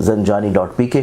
zanjani.pk,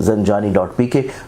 zanjani.pk,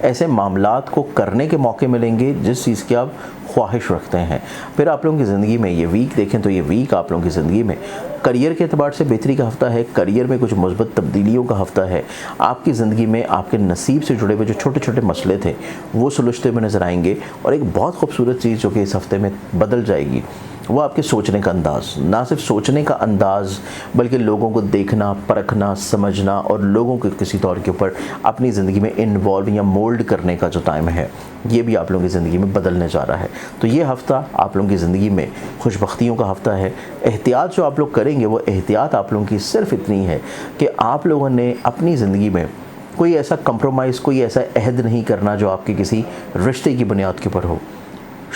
ایسے معاملات کو کرنے کے موقع ملیں گے جس چیز کی آپ خواہش رکھتے ہیں۔ پھر آپ لوگوں کی زندگی میں یہ ویک دیکھیں تو یہ ویک آپ لوگوں کی زندگی میں کریئر کے اعتبار سے بہتری کا ہفتہ ہے، کریئر میں کچھ مثبت تبدیلیوں کا ہفتہ ہے۔ آپ کی زندگی میں آپ کے نصیب سے جڑے ہوئے جو چھوٹے چھوٹے مسئلے تھے وہ سلجھتے ہوئے نظر آئیں گے، اور ایک بہت خوبصورت چیز جو کہ اس ہفتے میں بدل جائے گی وہ آپ کے سوچنے کا انداز، نہ صرف سوچنے کا انداز بلکہ لوگوں کو دیکھنا، پرکھنا، سمجھنا اور لوگوں کے کسی طور کے اوپر اپنی زندگی میں انوالو یا مولڈ کرنے کا جو ٹائم ہے یہ بھی آپ لوگوں کی زندگی میں بدلنے جا رہا ہے۔ تو یہ ہفتہ آپ لوگوں کی زندگی میں خوش بختیوں کا ہفتہ ہے۔ احتیاط جو آپ لوگ کریں گے وہ احتیاط آپ لوگوں کی صرف اتنی ہے کہ آپ لوگوں نے اپنی زندگی میں کوئی ایسا کمپرومائز، کوئی ایسا عہد نہیں کرنا جو آپ کے کسی رشتے کی بنیاد کے اوپر ہو،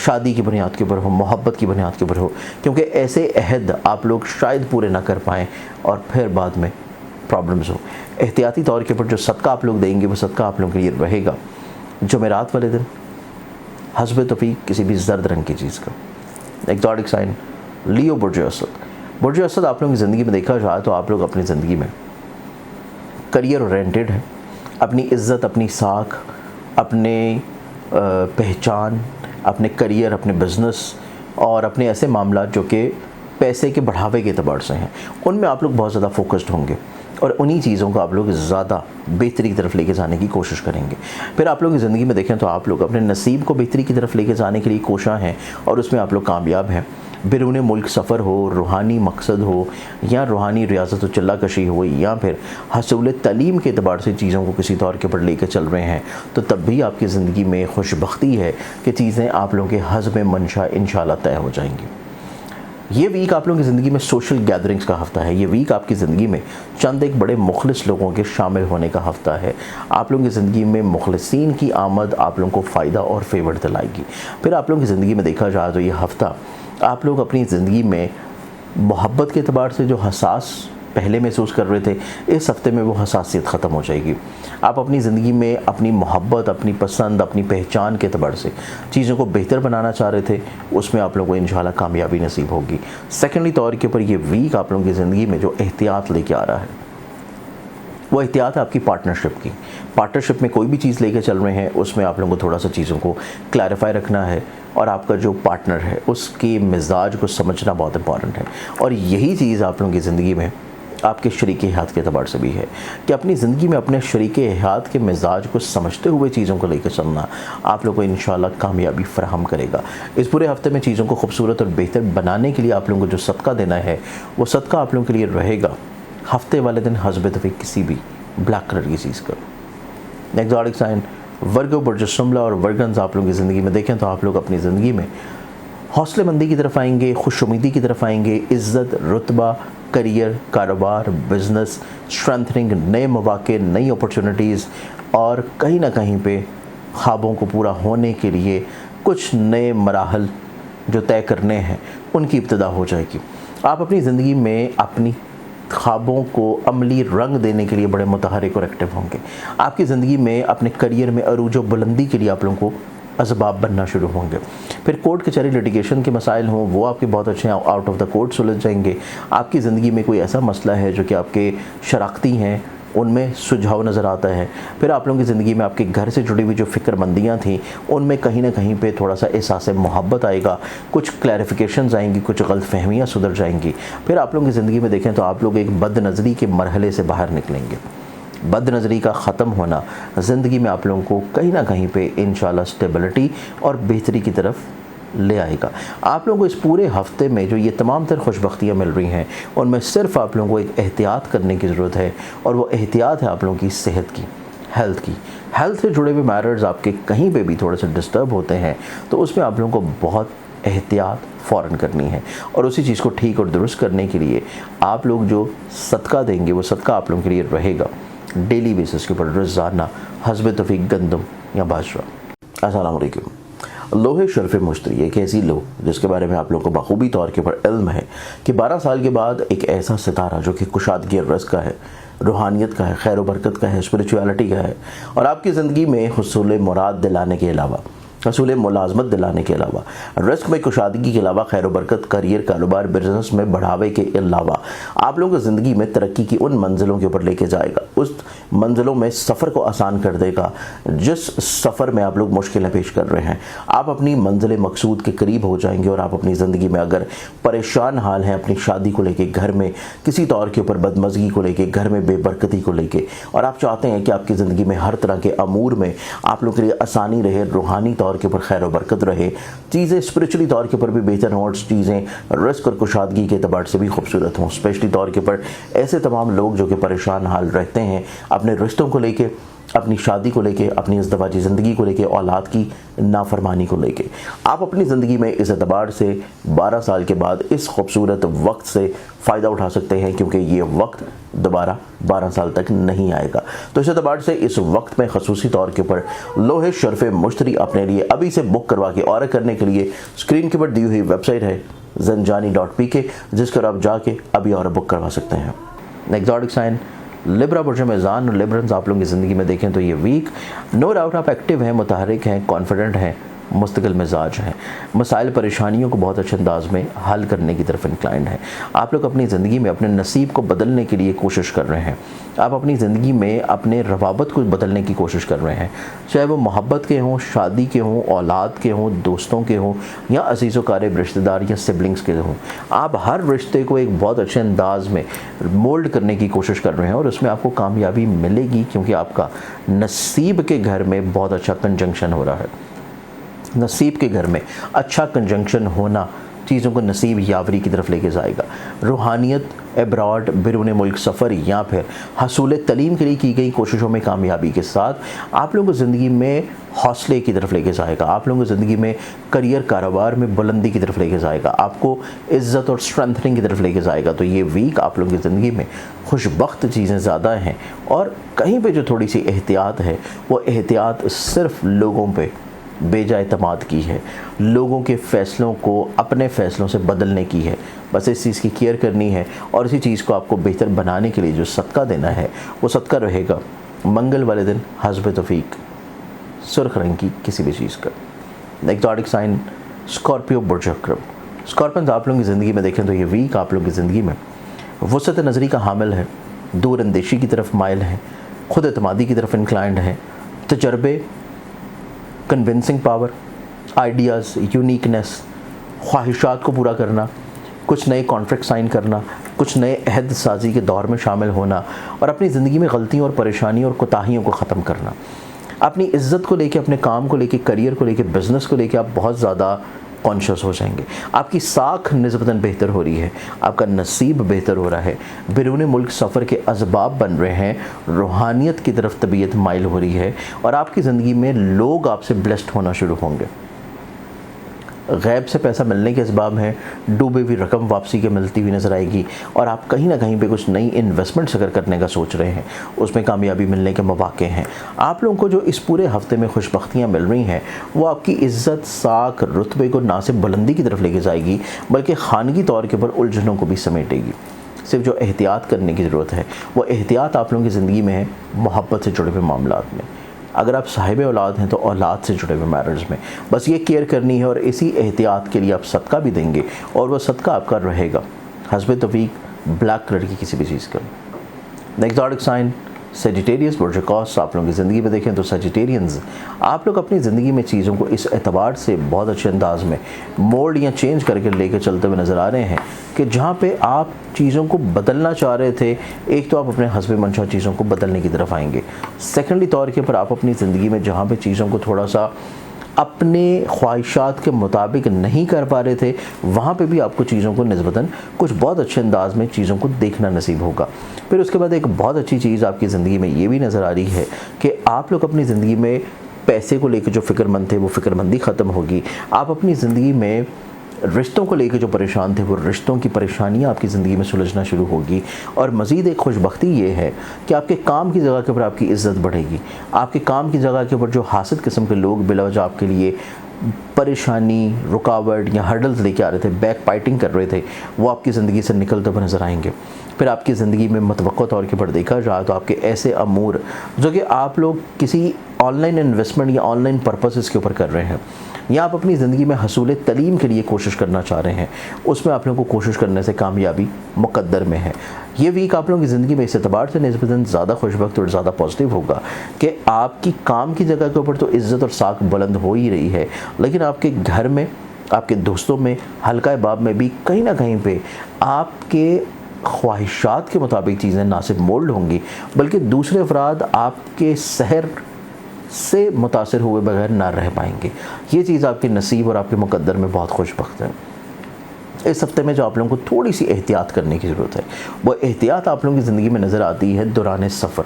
شادی کی بنیاد کے اوپر ہو، محبت کی بنیاد کے اوپر ہو، کیونکہ ایسے عہد آپ لوگ شاید پورے نہ کر پائیں اور پھر بعد میں پرابلمز ہو۔ احتیاطی طور کے اوپر جو صدقہ آپ لوگ دیں گے وہ صدقہ آپ لوگوں کے لیے رہے گا جمعرات والے دن حسب توفیق کسی بھی زرد رنگ کی چیز کا۔ ایگزوٹک سائن لیو برج اسد۔ برج اسد آپ لوگوں کی زندگی میں دیکھا جائے تو آپ لوگ اپنی زندگی میں کریئر اورینٹڈ ہیں، اپنی عزت، اپنی ساکھ، اپنے پہچان، اپنے کریئر، اپنے بزنس اور اپنے ایسے معاملات جو کہ پیسے کے بڑھاوے کے اعتبار سے ہیں ان میں آپ لوگ بہت زیادہ فوکسڈ ہوں گے، اور انہی چیزوں کو آپ لوگ زیادہ بہتری کی طرف لے کے جانے کی کوشش کریں گے۔ پھر آپ لوگوں کی زندگی میں دیکھیں تو آپ لوگ اپنے نصیب کو بہتری کی طرف لے کے جانے کے لیے کوشاں ہیں اور اس میں آپ لوگ کامیاب ہیں۔ بیرون ملک سفر ہو، روحانی مقصد ہو یا روحانی ریاضت و چلہ کشی ہو یا پھر حصول تعلیم کے اعتبار سے چیزوں کو کسی طور کے اوپر لے کے چل رہے ہیں تو تب بھی آپ کی زندگی میں خوش بختی ہے کہ چیزیں آپ لوگوں کے حزب منشا انشاءاللہ طے ہو جائیں گی۔ یہ ویک آپ لوگوں کی زندگی میں سوشل گیدرنگز کا ہفتہ ہے۔ یہ ویک آپ کی زندگی میں چند ایک بڑے مخلص لوگوں کے شامل ہونے کا ہفتہ ہے۔ آپ لوگوں کی زندگی میں مخلصین کی آمد آپ لوگوں کو فائدہ اور فیور دلائے گی۔ پھر آپ لوگوں کی زندگی میں دیکھا جائے تو یہ ہفتہ آپ لوگ اپنی زندگی میں محبت کے اعتبار سے جو حساس پہلے محسوس کر رہے تھے اس ہفتے میں وہ حساسیت ختم ہو جائے گی۔ آپ اپنی زندگی میں اپنی محبت، اپنی پسند، اپنی پہچان کے اعتبار سے چیزوں کو بہتر بنانا چاہ رہے تھے اس میں آپ لوگوں کو انشاءاللہ کامیابی نصیب ہوگی۔ سیکنڈلی طور کے اوپر یہ ویک آپ لوگوں کی زندگی میں جو احتیاط لے کے آ رہا ہے وہ احتیاط ہے آپ کی پارٹنرشپ کی۔ پارٹنرشپ میں کوئی بھی چیز لے کے چل رہے ہیں اس میں آپ لوگوں کو تھوڑا سا چیزوں کو کلیریفائی رکھنا ہے اور آپ کا جو پارٹنر ہے اس کے مزاج کو سمجھنا بہت امپورٹنٹ ہے، اور یہی چیز آپ لوگوں کی زندگی میں آپ کے شریک حیات کے اعتبار سے بھی ہے کہ اپنی زندگی میں اپنے شریک حیات کے مزاج کو سمجھتے ہوئے چیزوں کو لے کے چلنا آپ لوگوں کو انشاءاللہ کامیابی فراہم کرے گا۔ اس پورے ہفتے میں چیزوں کو خوبصورت اور بہتر بنانے کے لیے آپ لوگوں کو جو صدقہ دینا ہے وہ صدقہ آپ لوگوں کے لیے رہے گا ہفتے والے دن حسب توفیق کسی بھی بلیک کلر کی چیز کا۔ ایگزوٹک سائن ورگو برج شملہ اور ورگنز آپ لوگوں کی زندگی میں دیکھیں تو آپ لوگ اپنی زندگی میں حوصلے مندی کی طرف آئیں گے، خوش امیدی کی طرف آئیں گے، عزت، رتبہ، کریئر، کاروبار، بزنس، اسٹرینتھننگ، نئے مواقع، نئی اپرچونٹیز اور کہیں نہ کہیں پہ خوابوں کو پورا ہونے کے لیے کچھ نئے مراحل جو طے کرنے ہیں ان کی ابتدا ہو جائے گی۔ آپ اپنی زندگی میں اپنی خوابوں کو عملی رنگ دینے کے لیے بڑے متحرک اور ایکٹیو ہوں گے۔ آپ کی زندگی میں اپنے کریئر میں عروج و بلندی کے لیے آپ لوگوں کو اسباب بننا شروع ہوں گے۔ پھر کورٹ کچہری لٹیگیشن کے مسائل ہوں وہ آپ کے بہت اچھے ہیں، آؤٹ آف دا کورٹ سلجھ جائیں گے۔ آپ کی زندگی میں کوئی ایسا مسئلہ ہے جو کہ آپ کے شراکتی ہیں ان میں سلجھاؤ نظر آتا ہے۔ پھر آپ لوگوں کی زندگی میں آپ کے گھر سے جڑی ہوئی جو فکر مندیاں تھیں ان میں کہیں نہ کہیں پہ تھوڑا سا احساس محبت آئے گا، کچھ کلیریفیکیشنز آئیں گی، کچھ غلط فہمیاں سدھر جائیں گی۔ پھر آپ لوگوں کی زندگی میں دیکھیں تو آپ لوگ ایک بد نظری کے مرحلے سے باہر نکلیں گے۔ بد نظری کا ختم ہونا زندگی میں آپ لوگوں کو کہیں نہ کہیں پہ انشاءاللہ اسٹیبلٹی اور بہتری کی طرف لے آئے گا۔ آپ لوگوں کو اس پورے ہفتے میں جو یہ تمام تر خوش بختیاں مل رہی ہیں ان میں صرف آپ لوگوں کو ایک احتیاط کرنے کی ضرورت ہے، اور وہ احتیاط ہے آپ لوگوں کی صحت کی، ہیلتھ کی۔ ہیلتھ سے جڑے ہوئے میٹرز آپ کے کہیں پہ بھی تھوڑے سے ڈسٹرب ہوتے ہیں تو اس میں آپ لوگوں کو بہت احتیاط فوراً کرنی ہے، اور اسی چیز کو ٹھیک اور درست کرنے کے لیے آپ لوگ جو صدقہ دیں گے وہ صدقہ آپ لوگوں کے لیے رہے گا ڈیلی بیسس کے اوپر روزانہ حسب توفیق گندم یا باجرہ۔ السلام علیکم۔ لوہے شرف مشتری ایک ایسی لوہ جس کے بارے میں آپ لوگوں کو بخوبی طور کے اوپر علم ہے کہ 12 سال کے بعد ایک ایسا ستارہ جو کہ کشادگی اور رزق کا ہے، روحانیت کا ہے، خیر و برکت کا ہے، اسپریچویلٹی کا ہے، اور آپ کی زندگی میں حصول مراد دلانے کے علاوہ حصول ملازمت دلانے کے علاوہ، رزق میں کشادگی کے علاوہ خیر و برکت، کریئر، کاروبار، بزنس میں بڑھاوے کے علاوہ آپ لوگوں کو زندگی میں ترقی کی ان منزلوں کے اوپر لے کے جائے گا، اس منزلوں میں سفر کو آسان کر دے گا جس سفر میں آپ لوگ مشکلیں پیش کر رہے ہیں۔ آپ اپنی منزل مقصود کے قریب ہو جائیں گے، اور آپ اپنی زندگی میں اگر پریشان حال ہیں اپنی شادی کو لے کے، گھر میں کسی طور کے اوپر بدمزگی کو لے کے، گھر میں بے برکتی کو لے کے، اور آپ چاہتے ہیں کہ آپ کی زندگی میں ہر طرح کے امور میں آپ لوگوں کے لیے آسانی رہے، روحانی طور کے اوپر خیر و برکت رہے، چیزیں اسپرچولی طور کے اوپر بھی بہتر ہوں، اور چیزیں رزق اور کشادگی کے اعتبار سے بھی خوبصورت ہوں، اسپیشلی طور کے اوپر ایسے تمام لوگ جو کہ پریشان حال رہتے ہیں اپنے رشتوں کو لے کے، اپنی شادی کو لے کے، اپنی ازدواجی زندگی کو لے کے، اولاد کی نافرمانی کو لے کے۔ آپ اپنی زندگی میں اس اعتبار سے 12 سال کے بعد اس خوبصورت وقت سے فائدہ اٹھا سکتے ہیں، کیونکہ یہ وقت دوبارہ 12 سال تک نہیں آئے گا۔ تو اس اعتبار سے اس وقت میں خصوصی طور کے اوپر لوہے شرف مشتری اپنے لیے ابھی سے بک کروا کے آرڈر کرنے کے لیے اسکرین کے اوپر دی ہوئی ویب سائٹ ہے zanjani.pk، جس پر آپ جا کے ابھی آرڈر بک کروا سکتے ہیں۔ ایگزوٹک سائن لبرا برج میزان اور لبرنز آپ لوگوں کی زندگی میں دیکھیں تو یہ ویک نو ڈاؤٹ آپ ایکٹیو ہیں، متحرک ہیں، کانفیڈنٹ ہیں، مستقل مزاج ہیں، مسائل پریشانیوں کو بہت اچھے انداز میں حل کرنے کی طرف انکلائنڈ ہیں۔ آپ لوگ اپنی زندگی میں اپنے نصیب کو بدلنے کے لیے کوشش کر رہے ہیں، آپ اپنی زندگی میں اپنے روابط کو بدلنے کی کوشش کر رہے ہیں، چاہے وہ محبت کے ہوں، شادی کے ہوں، اولاد کے ہوں، دوستوں کے ہوں، یا عزیز و قارب رشتہ دار یا سبلنگز کے ہوں۔ آپ ہر رشتے کو ایک بہت اچھے انداز میں مولڈ کرنے کی کوشش کر رہے ہیں، اور اس میں آپ کو کامیابی ملے گی، کیونکہ آپ کا نصیب کے گھر میں بہت اچھا کنجنکشن ہو رہا ہے۔ نصیب کے گھر میں اچھا کنجنکشن ہونا چیزوں کو نصیب یاوری کی طرف لے کے جائے گا۔ روحانیت، ابراڈ، بیرون ملک سفر یا پھر حصول تعلیم کے لیے کی گئی کوششوں میں کامیابی کے ساتھ آپ لوگوں کو زندگی میں حوصلے کی طرف لے کے جائے گا، آپ لوگوں کو زندگی میں کریئر، کاروبار میں بلندی کی طرف لے کے جائے گا، آپ کو عزت اور اسٹرینتھننگ کی طرف لے کے جائے گا۔ تو یہ ویک آپ لوگوں کی زندگی میں خوش بخت چیزیں زیادہ ہیں، اور کہیں پہ جو تھوڑی سی احتیاط ہے وہ احتیاط صرف لوگوں پہ بے جا اعتماد کی ہے، لوگوں کے فیصلوں کو اپنے فیصلوں سے بدلنے کی ہے۔ بس اس چیز کی کیئر کرنی ہے، اور اسی چیز کو آپ کو بہتر بنانے کے لیے جو صدقہ دینا ہے وہ صدقہ رہے گا منگل والے دن حسب توفیق سرخ رنگ کی کسی بھی چیز کا۔ ایگزوٹک سائن اسکارپیو برج اکرم، اسکارپنز آپ لوگوں کی زندگی میں دیکھیں تو یہ ویک آپ لوگوں کی زندگی میں وسعت نظری کا حامل ہے، دور اندیشی کی طرف مائل ہیں، خود اعتمادی کی طرف انکلائنڈ ہیں، تجربے، کنونسنگ پاور، آئیڈیاز، یونیکنیس، خواہشات کو پورا کرنا، کچھ نئے کانٹریکٹ سائن کرنا، کچھ نئے عہد سازی کے دور میں شامل ہونا، اور اپنی زندگی میں غلطیوں اور پریشانیوں اور کوتاہیوں کو ختم کرنا۔ اپنی عزت کو لے کے، اپنے کام کو لے کے، کریئر کو لے کے، بزنس کو لے کے آپ بہت زیادہ کانشیس ہو جائیں گے۔ آپ کی ساکھ نسبتاً بہتر ہو رہی ہے، آپ کا نصیب بہتر ہو رہا ہے، بیرون ملک سفر کے اسباب بن رہے ہیں، روحانیت کی طرف طبیعت مائل ہو رہی ہے، اور آپ کی زندگی میں لوگ آپ سے بلیسڈ ہونا شروع ہوں گے۔ غیب سے پیسہ ملنے کے اسباب ہیں، ڈوبے ہوئی رقم واپسی کے ملتی ہوئی نظر آئے گی، اور آپ کہیں نہ کہیں پہ کچھ نئی انویسٹمنٹس اگر کرنے کا سوچ رہے ہیں اس میں کامیابی ملنے کے مواقع ہیں۔ آپ لوگوں کو جو اس پورے ہفتے میں خوش بختیاں مل رہی ہیں وہ آپ کی عزت، ساکھ، رتبے کو نہ صرف بلندی کی طرف لے کے جائے گی بلکہ خانگی طور کے اوپر الجھنوں کو بھی سمیٹے گی۔ صرف جو احتیاط کرنے کی ضرورت ہے وہ احتیاط آپ لوگوں کی زندگی میں ہے محبت سے جڑے ہوئے معاملات میں۔ اگر آپ صاحب اولاد ہیں تو اولاد سے جڑے ہوئے میٹرز میں بس یہ کیئر کرنی ہے، اور اسی احتیاط کے لیے آپ صدقہ بھی دیں گے، اور وہ صدقہ آپ کا رہے گا حسب توفیق بلیک کلر کی کسی بھی چیز کا۔ ایگزوٹک سائن سیجیٹیریس برج اکوس آپ لوگوں کی زندگی میں دیکھیں تو سیجیٹیرینز آپ لوگ اپنی زندگی میں چیزوں کو اس اعتبار سے بہت اچھے انداز میں مولڈ یا چینج کر کے لے کے چلتے ہوئے نظر آ رہے ہیں کہ جہاں پہ آپ چیزوں کو بدلنا چاہ رہے تھے، ایک تو آپ اپنے حسب منشا چیزوں کو بدلنے کی طرف آئیں گے، سیکنڈلی طور کے پر آپ اپنی زندگی میں جہاں پہ چیزوں کو تھوڑا سا اپنے خواہشات کے مطابق نہیں کر پا رہے تھے وہاں پہ بھی آپ کو چیزوں کو نسبتاً کچھ بہت اچھے انداز میں چیزوں کو دیکھنا نصیب ہوگا۔ پھر اس کے بعد ایک بہت اچھی چیز آپ کی زندگی میں یہ بھی نظر آ رہی ہے کہ آپ لوگ اپنی زندگی میں پیسے کو لے کے جو فکر مند تھے وہ فکر مندی ختم ہوگی۔ آپ اپنی زندگی میں رشتوں کو لے کے جو پریشان تھے وہ رشتوں کی پریشانیاں آپ کی زندگی میں سلجھنا شروع ہوگی، اور مزید ایک خوش بختی یہ ہے کہ آپ کے کام کی جگہ کے اوپر آپ کی عزت بڑھے گی۔ آپ کے کام کی جگہ کے اوپر جو حاسد قسم کے لوگ بلا وجہ آپ کے لیے پریشانی، رکاوٹ یا ہرڈلز لے کے آ رہے تھے، بیک فائٹنگ کر رہے تھے، وہ آپ کی زندگی سے نکلتے ہوئے نظر آئیں گے۔ پھر آپ کی زندگی میں متوقع طور کے پر دیکھا جائے تو آپ کے ایسے امور جو کہ آپ لوگ کسی آن لائن انویسٹمنٹ یا آن لائن پرپسز کے اوپر کر رہے ہیں، یا آپ اپنی زندگی میں حصول تعلیم کے لیے کوشش کرنا چاہ رہے ہیں، اس میں آپ لوگوں کو کوشش کرنے سے کامیابی مقدر میں ہے۔ یہ ویک آپ لوگوں کی زندگی میں اس اعتبار سے نسبتاً زیادہ خوش بخت اور زیادہ پازیٹیو ہوگا کہ آپ کی کام کی جگہ کے اوپر تو عزت اور ساکھ بلند ہو ہی رہی ہے، لیکن آپ کے گھر میں، آپ کے دوستوں میں، حلقہ باب میں بھی کہیں نہ کہیں پہ آپ کے خواہشات کے مطابق چیزیں نہ صرف مولڈ ہوں گی، بلکہ دوسرے افراد آپ کے سحر سے متاثر ہوئے بغیر نہ رہ پائیں گے۔ یہ چیز آپ کے نصیب اور آپ کے مقدر میں بہت خوش بخت ہے۔ اس ہفتے میں جو آپ لوگوں کو تھوڑی سی احتیاط کرنے کی ضرورت ہے، وہ احتیاط آپ لوگوں کی زندگی میں نظر آتی ہے دوران سفر۔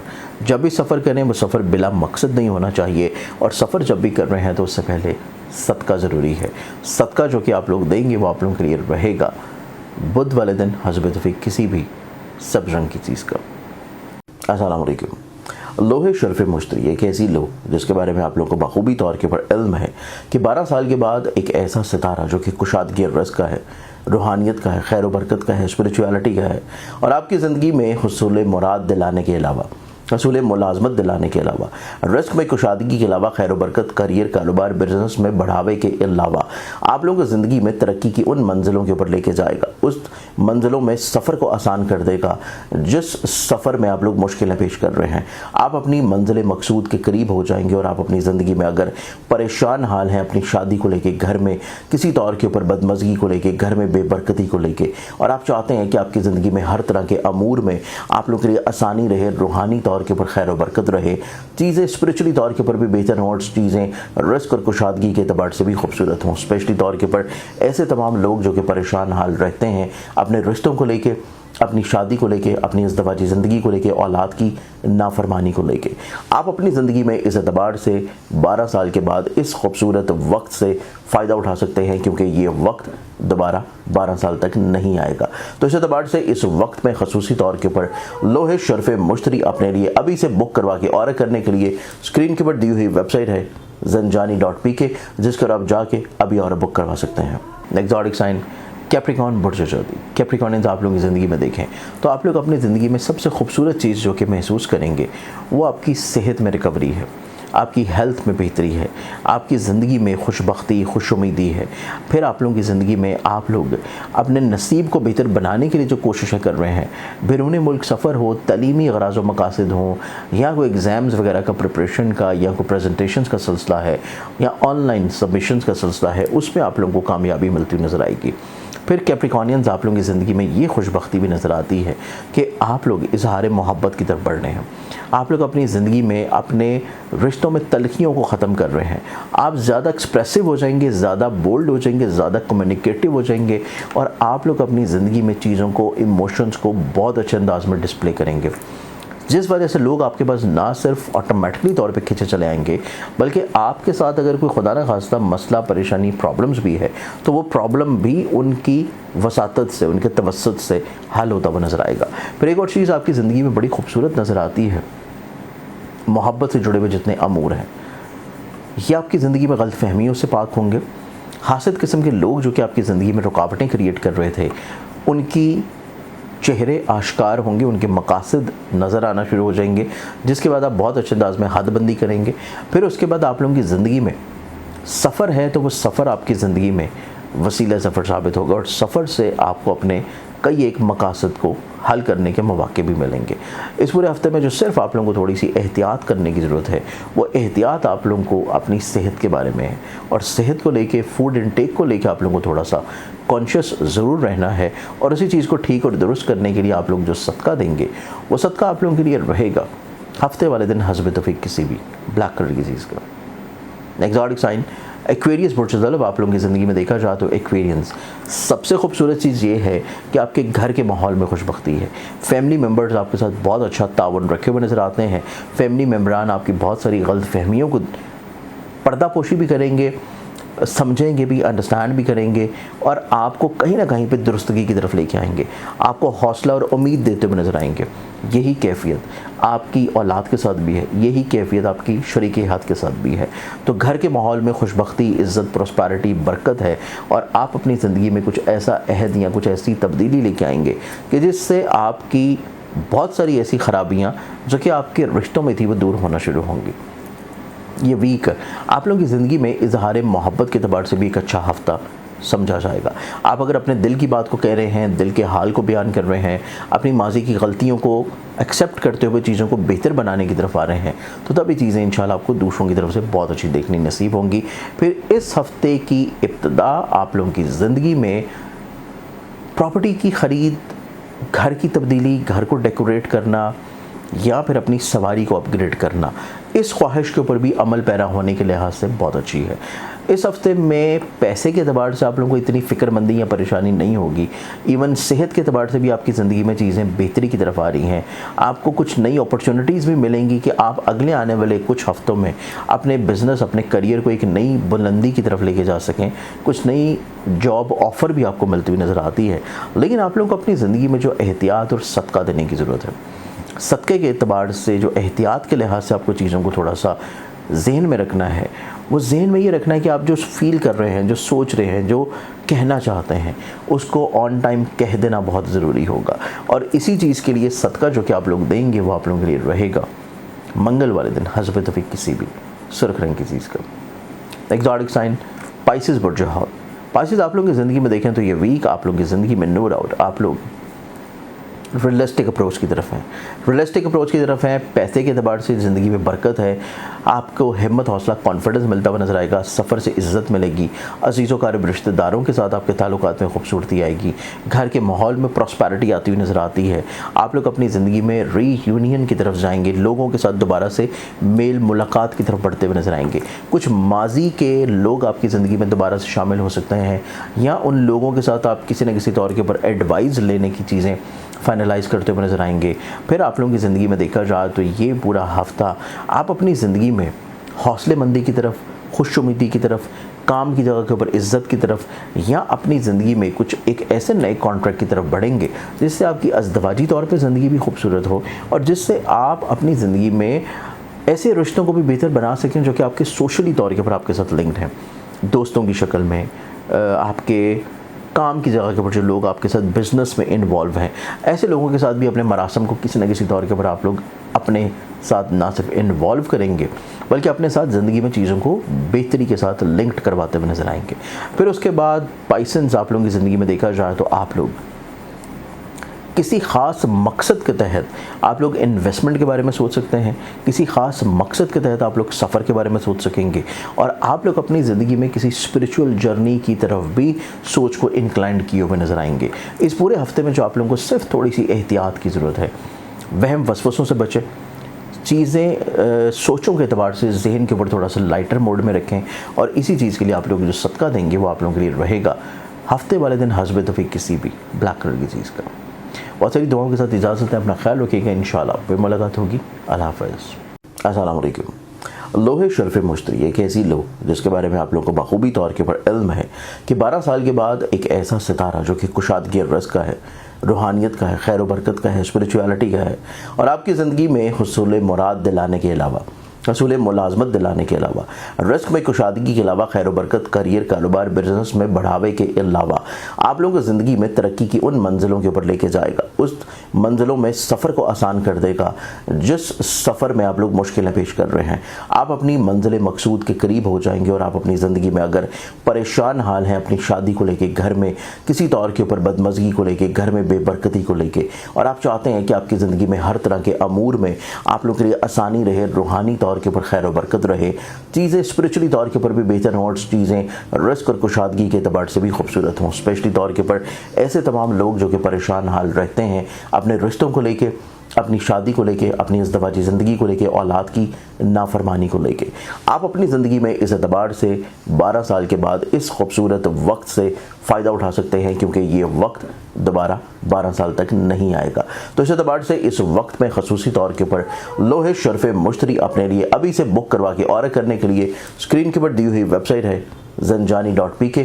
جب بھی سفر کریں وہ سفر بلا مقصد نہیں ہونا چاہیے، اور سفر جب بھی کر رہے ہیں تو اس سے پہلے صدقہ ضروری ہے۔ صدقہ جو کہ آپ لوگ دیں گے وہ آپ لوگوں کے لیے رہے گا بدھ والے دن حسب توفیق کسی بھی سبز رنگ کی چیز کا۔ السلام علیکم۔ لوہے شرف مشتری ایک ایسی لوہ جس کے بارے میں آپ لوگوں کو بخوبی طور کے پر علم ہے کہ 12 سال کے بعد ایک ایسا ستارہ جو کہ کشادگی رزق کا ہے، روحانیت کا ہے، خیر و برکت کا ہے، اسپریچویلٹی کا ہے، اور آپ کی زندگی میں حصول مراد دلانے کے علاوہ، حصول ملازمت دلانے کے علاوہ، رزق میں کشادگی کے علاوہ، خیر و برکت، کریئر، کاروبار، بزنس میں بڑھاوے کے علاوہ آپ لوگوں کو زندگی میں ترقی کی ان منزلوں کے اوپر لے کے جائے گا، اس منزلوں میں سفر کو آسان کر دے گا جس سفر میں آپ لوگ مشکلیں پیش کر رہے ہیں۔ آپ اپنی منزل مقصود کے قریب ہو جائیں گے، اور آپ اپنی زندگی میں اگر پریشان حال ہیں اپنی شادی کو لے کے، گھر میں کسی طور کے اوپر بدمزگی کو لے کے، گھر میں بے برکتی کو لے کے، اور آپ چاہتے ہیں کہ آپ کی زندگی میں ہر طرح کے امور میں آپ لوگ کے لیے آسانی رہے، روحانی طور کے اوپر خیر و برکت رہے، چیزیں اسپریچولی طور کے اوپر بھی بہتر ہوں، اور چیزیں رزق اور کشادگی کے اعتبار سے بھی خوبصورت ہوں، اسپیشلی طور کے اوپر ایسے تمام لوگ جو کہ پریشان حال رہتے ہیں اپنے رشتوں کو لے کے، اپنی شادی کو لے کے، اپنی ازدواجی زندگی کو لے کے، اولاد کی نافرمانی کو لے کے، آپ اپنی زندگی میں اس اعتبار سے 12 سال کے بعد اس خوبصورت وقت سے فائدہ اٹھا سکتے ہیں، کیونکہ یہ وقت دوبارہ 12 سال تک نہیں آئے گا۔ تو اس اعتبار سے اس وقت میں خصوصی طور کے اوپر لوہے شرف مشتری اپنے لیے ابھی سے بک کروا کے آرڈر کرنے کے لیے اسکرین کے اوپر دی ہوئی ویب سائٹ ہے zanjani.pk، جس پر آپ جا کے ابھی آرڈر بک کروا سکتے ہیں۔ ایگزوٹک سائن کیپریکارن برج جلدی کیپریکارنز آپ لوگوں کی زندگی میں دیکھیں تو آپ لوگ اپنی زندگی میں سب سے خوبصورت چیز جو کہ محسوس کریں گے وہ آپ کی صحت میں ریکوری ہے، آپ کی ہیلتھ میں بہتری ہے، آپ کی زندگی میں خوش بختی، خوش امیدی ہے۔ پھر آپ لوگوں کی زندگی میں آپ لوگ اپنے نصیب کو بہتر بنانے کے لیے جو کوششیں کر رہے ہیں، بیرون ملک سفر ہو، تعلیمی غراض و مقاصد ہوں، یا کوئی ایگزامز وغیرہ کا پریپریشن کا، یا کوئی پریزنٹیشنز کا سلسلہ ہے، یا آن لائن سبمیشنز کا سلسلہ ہے، اس میں آپ لوگوں کو کامیابی ملتی نظر آئے گی۔ پھر کیپریکارنینز آپ لوگوں کی زندگی میں یہ خوش بختی بھی نظر آتی ہے کہ آپ لوگ اظہار محبت کی طرف بڑھ رہے ہیں، آپ لوگ اپنی زندگی میں اپنے رشتوں میں تلخیوں کو ختم کر رہے ہیں، آپ زیادہ ایکسپریسو ہو جائیں گے، زیادہ بولڈ ہو جائیں گے، زیادہ کمیونیکیٹو ہو جائیں گے، اور آپ لوگ اپنی زندگی میں چیزوں کو، ایموشنز کو بہت اچھے انداز میں ڈسپلے کریں گے، جس وجہ سے لوگ آپ کے پاس نہ صرف آٹومیٹکلی طور پہ کھینچے چلے آئیں گے، بلکہ آپ کے ساتھ اگر کوئی خدا نہ خواستہ مسئلہ، پریشانی، پرابلمز بھی ہے تو وہ پرابلم بھی ان کی وساطت سے، ان کے توسط سے حل ہوتا ہوا نظر آئے گا۔ پھر ایک اور چیز آپ کی زندگی میں بڑی خوبصورت نظر آتی ہے، محبت سے جڑے ہوئے جتنے امور ہیں یہ آپ کی زندگی میں غلط فہمیوں سے پاک ہوں گے۔ حاسد قسم کے لوگ جو کہ آپ کی زندگی میں رکاوٹیں کریٹ کر رہے تھے، ان کی چہرے آشکار ہوں گے، ان کے مقاصد نظر آنا شروع ہو جائیں گے، جس کے بعد آپ بہت اچھے انداز میں حد بندی کریں گے۔ پھر اس کے بعد آپ لوگوں کی زندگی میں سفر ہے تو وہ سفر آپ کی زندگی میں وسیلہ سفر ثابت ہوگا، اور سفر سے آپ کو اپنے کئی ایک مقاصد کو حل کرنے کے مواقع بھی ملیں گے۔ اس پورے ہفتے میں جو صرف آپ لوگوں کو تھوڑی سی احتیاط کرنے کی ضرورت ہے، وہ احتیاط آپ لوگوں کو اپنی صحت کے بارے میں ہے، اور صحت کو لے کے، فوڈ انٹیک کو لے کے آپ لوگوں کو تھوڑا سا کانشیس ضرور رہنا ہے، اور اسی چیز کو ٹھیک اور درست کرنے کے لیے آپ لوگ جو صدقہ دیں گے وہ صدقہ آپ لوگوں کے لیے رہے گا ہفتے والے دن حسب توفیق کسی بھی بلیک کلر کی چیز کا۔ ایگزوٹک سائن ایکویریس برج ذلب آپ لوگوں کی زندگی میں دیکھا جائے تو ایکویرینس سب سے خوبصورت چیز یہ ہے کہ آپ کے گھر کے ماحول میں خوش بختی ہے، فیملی ممبرز آپ کے ساتھ بہت اچھا تعاون رکھے ہوئے نظر آتے ہیں، فیملی ممبران آپ کی بہت ساری غلط فہمیوں کو پردہ پوشی بھی کریں گے، سمجھیں گے بھی, انڈرسٹینڈ بھی کریں گے, اور آپ کو کہیں نہ کہیں پہ درستگی کی طرف لے کے آئیں گے, آپ کو حوصلہ اور امید دیتے ہوئے نظر آئیں گے. یہی کیفیت آپ کی اولاد کے ساتھ بھی ہے, یہی کیفیت آپ کی شریک حیات کے ساتھ بھی ہے. تو گھر کے ماحول میں خوش بختی, عزت, پراسپیرٹی, برکت ہے, اور آپ اپنی زندگی میں کچھ ایسا عہد یا کچھ ایسی تبدیلی لے کے آئیں گے کہ جس سے آپ کی بہت ساری ایسی خرابیاں جو کہ آپ کے رشتوں میں تھی وہ دور ہونا شروع ہوں گی. یہ ویک آپ لوگوں کی زندگی میں اظہار محبت کے اعتبار سے بھی ایک اچھا ہفتہ سمجھا جائے گا. آپ اگر اپنے دل کی بات کو کہہ رہے ہیں, دل کے حال کو بیان کر رہے ہیں, اپنی ماضی کی غلطیوں کو ایکسیپٹ کرتے ہوئے چیزوں کو بہتر بنانے کی طرف آ رہے ہیں, تو تب یہ چیزیں انشاءاللہ آپ کو دوسروں کی طرف سے بہت اچھی دیکھنی نصیب ہوں گی. پھر اس ہفتے کی ابتدا آپ لوگوں کی زندگی میں پراپرٹی کی خرید, گھر کی تبدیلی, گھر کو ڈیکوریٹ کرنا, یا پھر اپنی سواری کو اپ گریڈ کرنا, اس خواہش کے اوپر بھی عمل پیرا ہونے کے لحاظ سے بہت اچھی ہے. اس ہفتے میں پیسے کے اعتبار سے آپ لوگوں کو اتنی فکر مندی یا پریشانی نہیں ہوگی. ایون صحت کے اعتبار سے بھی آپ کی زندگی میں چیزیں بہتری کی طرف آ رہی ہیں. آپ کو کچھ نئی اپرچونٹیز بھی ملیں گی کہ آپ اگلے آنے والے کچھ ہفتوں میں اپنے بزنس, اپنے کریئر کو ایک نئی بلندی کی طرف لے کے جا سکیں. کچھ نئی جاب آفر بھی آپ کو ملتی ہوئی نظر آتی ہے. لیکن آپ لوگوں کو اپنی زندگی میں جو احتیاط اور صدقہ دینے کی ضرورت ہے, صدقے کے اعتبار سے جو احتیاط کے لحاظ سے آپ کو چیزوں کو تھوڑا سا ذہن میں رکھنا ہے, وہ ذہن میں یہ رکھنا ہے کہ آپ جو فیل کر رہے ہیں, جو سوچ رہے ہیں, جو کہنا چاہتے ہیں, اس کو آن ٹائم کہہ دینا بہت ضروری ہوگا. اور اسی چیز کے لیے صدقہ جو کہ آپ لوگ دیں گے وہ آپ لوگوں کے لیے رہے گا منگل والے دن حسب توفیق کسی بھی سرخ رنگ کی چیز کا. ایگزاٹک سائن پائسز برج حوت. پائسز آپ لوگوں کی زندگی میں دیکھیں تو یہ ویک آپ لوگوں کی زندگی میں نو ڈاؤٹ آپ لوگ ریئلسٹک اپروچ کی طرف ہیں, ریئلسٹک اپروچ کی طرف ہیں. پیسے کے اعتبار سے زندگی میں برکت ہے, آپ کو ہمت, حوصلہ, کانفیڈنس ملتا ہوا نظر آئے گا. سفر سے عزت ملے گی. عزیز و قریب رشتہ داروں کے ساتھ آپ کے تعلقات میں خوبصورتی آئے گی. گھر کے ماحول میں پراسپیرٹی آتی ہوئی نظر آتی ہے. آپ لوگ اپنی زندگی میں ری یونین کی طرف جائیں گے, لوگوں کے ساتھ دوبارہ سے میل ملاقات کی طرف بڑھتے ہوئے نظر آئیں گے. کچھ ماضی کے لوگ آپ کی زندگی میں دوبارہ سے شامل ہو سکتے ہیں, یا ان لوگوں کے ساتھ آپ کسی نہ کسی طور کے اوپر ایڈوائز لینے کی چیزیں فائنلائز کرتے ہوئے نظر آئیں گے. پھر آپ لوگوں کی زندگی میں دیکھا جائے تو یہ پورا ہفتہ آپ اپنی زندگی میں حوصلے مندی کی طرف, خوش امیدی کی طرف, کام کی جگہ کے اوپر عزت کی طرف, یا اپنی زندگی میں کچھ ایک ایسے نئے کانٹریکٹ کی طرف بڑھیں گے جس سے آپ کی ازدواجی طور پہ زندگی بھی خوبصورت ہو, اور جس سے آپ اپنی زندگی میں ایسے رشتوں کو بھی بہتر بنا سکیں جو کہ آپ کے سوشلی طور کے اوپر آپ کے ساتھ لنکڈ ہیں, دوستوں کی شکل میں, آپ کے کام کی جگہ کے اوپر جو لوگ آپ کے ساتھ بزنس میں انوالو ہیں, ایسے لوگوں کے ساتھ بھی اپنے مراسم کو کسی نہ کسی طور کے اوپر آپ لوگ اپنے ساتھ نہ صرف انوالو کریں گے بلکہ اپنے ساتھ زندگی میں چیزوں کو بہتری کے ساتھ لنکڈ کرواتے ہوئے نظر آئیں گے. پھر اس کے بعد پائسنز آپ لوگوں کی زندگی میں دیکھا جائے تو آپ لوگ کسی خاص مقصد کے تحت آپ لوگ انویسٹمنٹ کے بارے میں سوچ سکتے ہیں, کسی خاص مقصد کے تحت آپ لوگ سفر کے بارے میں سوچ سکیں گے, اور آپ لوگ اپنی زندگی میں کسی اسپریچول جرنی کی طرف بھی سوچ کو انکلائنڈ کیے ہوئے نظر آئیں گے. اس پورے ہفتے میں جو آپ لوگوں کو صرف تھوڑی سی احتیاط کی ضرورت ہے, وہم وسوسوں سے بچیں, چیزیں سوچوں کے اعتبار سے ذہن کے اوپر تھوڑا سا لائٹر موڈ میں رکھیں, اور اسی چیز کے لیے آپ لوگ جو صدقہ دیں گے وہ آپ لوگوں کے لیے رہے گا ہفتے والے دن حسب توفیق کسی بھی بلیک کلر کی چیز کا. بہت ساری دعاؤں کے ساتھ اجازت ہے, اپنا خیال رکھیے گا, انشاءاللہ پھر ملاقات ہوگی. اللہ حافظ. السلام علیکم. لوح شرف مشتری ایک ایسی لوح جس کے بارے میں آپ لوگوں کو بخوبی طور کے پر علم ہے کہ 12 سال کے بعد ایک ایسا ستارہ جو کہ کشادگی رزق کا ہے, روحانیت کا ہے, خیر و برکت کا ہے, اسپریچویلٹی کا ہے, اور آپ کی زندگی میں حصول مراد دلانے کے علاوہ, حصول ملازمت دلانے کے علاوہ, رزق میں کشادگی کے علاوہ, خیر و برکت, کریئر, کاروبار, بزنس میں بڑھاوے کے علاوہ آپ لوگوں کو زندگی میں ترقی کی ان منزلوں کے اوپر لے کے جائے گا, اس منزلوں میں سفر کو آسان کر دے گا جس سفر میں آپ لوگ مشکلیں پیش کر رہے ہیں. آپ اپنی منزل مقصود کے قریب ہو جائیں گے, اور آپ اپنی زندگی میں اگر پریشان حال ہیں اپنی شادی کو لے کے, گھر میں کسی طور کے اوپر بدمزگی کو لے کے, گھر میں بے برکتی کو لے کے, اور آپ چاہتے ہیں کہ آپ کی زندگی میں ہر طرح کے امور میں آپ لوگوں کے لیے آسانی رہے, روحانی طور کے اوپر خیر و برکت رہے, چیزیں اسپریچولی طور کے اوپر بھی بہتر ہوں, اور چیزیں رزق اور کشادگی کے اعتبار سے بھی خوبصورت ہوں, اسپیشلی طور کے اوپر ایسے تمام لوگ جو کہ پریشان حال رہتے ہیں اپنے رشتوں کو لے کے, اپنی شادی کو لے کے, اپنی ازدواجی زندگی کو لے کے, اولاد کی نافرمانی کو لے کے. آپ اپنی زندگی میں اس اعتبار سے 12 سال کے بعد اس خوبصورت وقت سے فائدہ اٹھا سکتے ہیں, کیونکہ یہ وقت دوبارہ 12 سال تک نہیں آئے گا. تو اس اعتبار سے اس وقت میں خصوصی طور کے اوپر لوح شرف مشتری اپنے لیے ابھی سے بک کروا کے آرڈر کرنے کے لیے اسکرین کے اوپر دی ہوئی ویب سائٹ ہے zanjani.pk,